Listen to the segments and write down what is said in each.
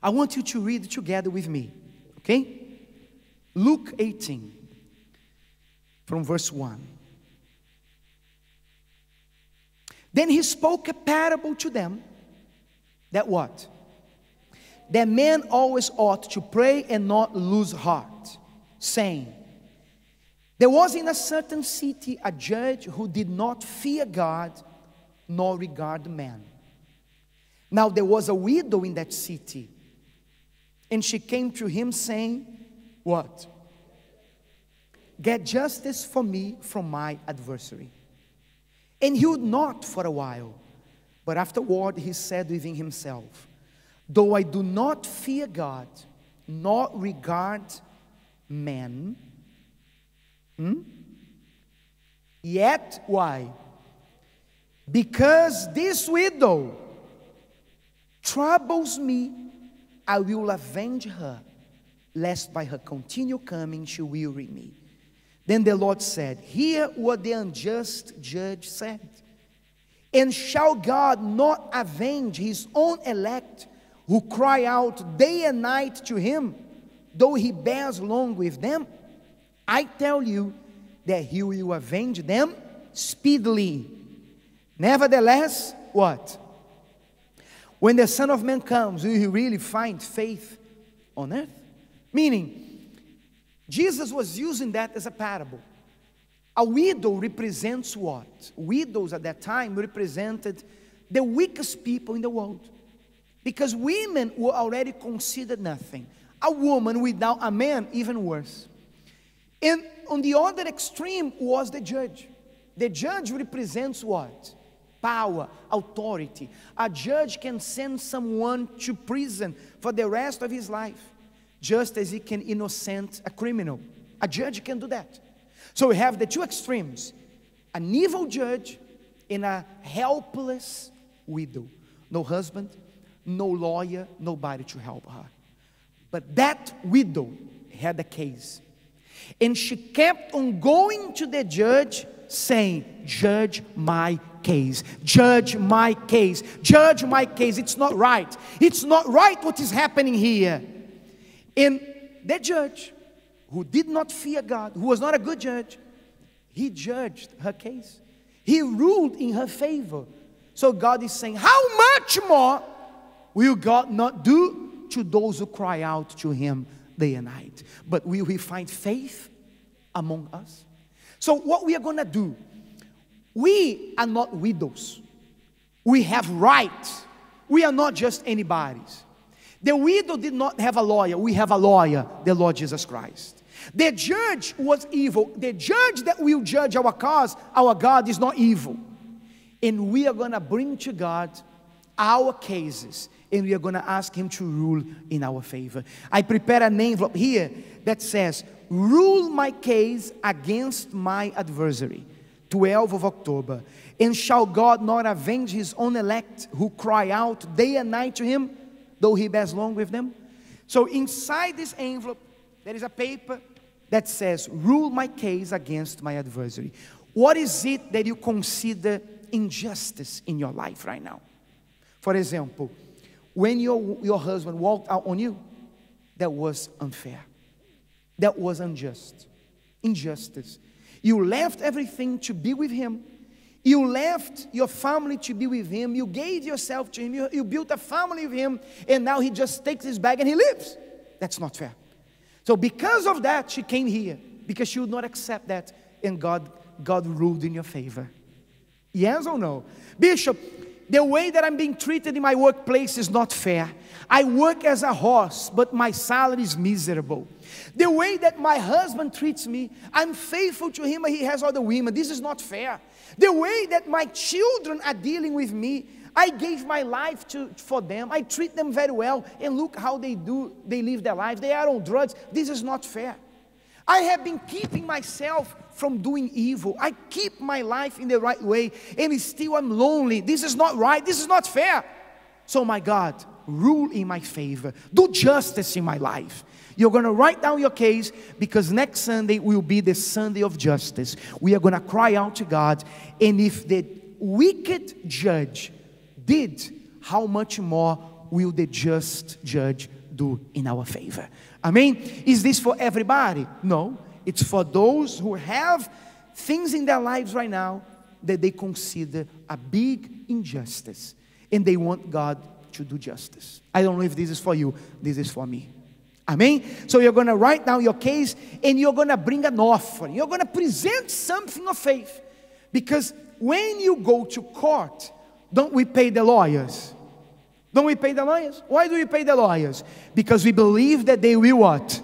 I want you to read together with me, okay? Luke 18, from verse 1. Then he spoke a parable to them, that what? That men always ought to pray and not lose heart, saying, there was in a certain city a judge who did not fear God nor regard man. Now there was a widow in that city, and she came to him saying, what? Get justice for me from my adversary. And he would not for a while. But afterward he said within himself, though I do not fear God, nor regard man, yet why? Because this widow troubles me, I will avenge her, lest by her continual coming she weary me. Then the Lord said, hear what the unjust judge said. And shall God not avenge his own elect, who cry out day and night to him, though he bears long with them? I tell you that he will avenge them speedily. Nevertheless, what? When the Son of Man comes, will he really find faith on earth? Meaning, Jesus was using that as a parable. A widow represents what? Widows at that time represented the weakest people in the world. Because women were already considered nothing. A woman without a man, even worse. And on the other extreme was the judge. The judge represents what? Power, authority. A judge can send someone to prison for the rest of his life, just as he can innocent a criminal. A judge can do that. So we have the two extremes, an evil judge and a helpless widow. No husband, no lawyer, nobody to help her. But that widow had a case. And she kept on going to the judge saying, judge my case, judge my case, judge my case. It's not right. It's not right what is happening here. And the judge, who did not fear God, who was not a good judge, he judged her case. He ruled in her favor. So God is saying, how much more will God not do to those who cry out to him day and night? But will he find faith among us? So what we are going to do, we are not widows. We have rights. We are not just anybody's. The widow did not have a lawyer. We have a lawyer, the Lord Jesus Christ. The judge was evil. The judge that will judge our cause, our God is not evil. And we are going to bring to God our cases, and we are going to ask him to rule in our favor. I prepare an envelope here that says, rule my case against my adversary, 12th of October. And shall God not avenge his own elect, who cry out day and night to him, though he bears long with them? So inside this envelope, there is a paper that says, rule my case against my adversary. What is it that you consider injustice in your life right now? For example, when your husband walked out on you, that was unfair. That was unjust. Injustice. You left everything to be with him. You left your family to be with him. You gave yourself to him. You built a family with him. And now he just takes his bag and he leaves. That's not fair. So because of that, she came here. Because she would not accept that. And God ruled in your favor. Yes or no? Bishop, the way that I'm being treated in my workplace is not fair. I work as a horse, but my salary is miserable. The way that my husband treats me, I'm faithful to him, but he has other women. This is not fair. The way that my children are dealing with me, I gave my life for them. I treat them very well. And look how they live their life. They are on drugs. This is not fair. I have been keeping myself from doing evil. I keep my life in the right way, and still I'm lonely. This is not right. This is not fair. So my God, rule in my favor. Do justice in my life. You're going to write down your case, because next Sunday will be the Sunday of justice. We are going to cry out to God. And if the wicked judge did, how much more will the just judge do in our favor? Amen? Is this for everybody? No. It's for those who have things in their lives right now that they consider a big injustice, and they want God to do justice. I don't know if this is for you. This is for me. Amen? So you're going to write down your case, and you're going to bring an offering. You're going to present something of faith. Because when you go to court, don't we pay the lawyers? Don't we pay the lawyers? Why do we pay the lawyers? Because we believe that they will what?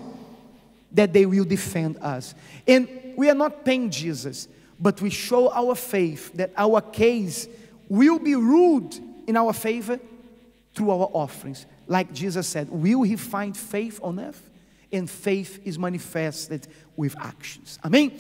That they will defend us. And we are not paying Jesus, but we show our faith that our case will be ruled in our favor through our offerings. Like Jesus said, will he find faith on earth? And faith is manifested with actions. Amen?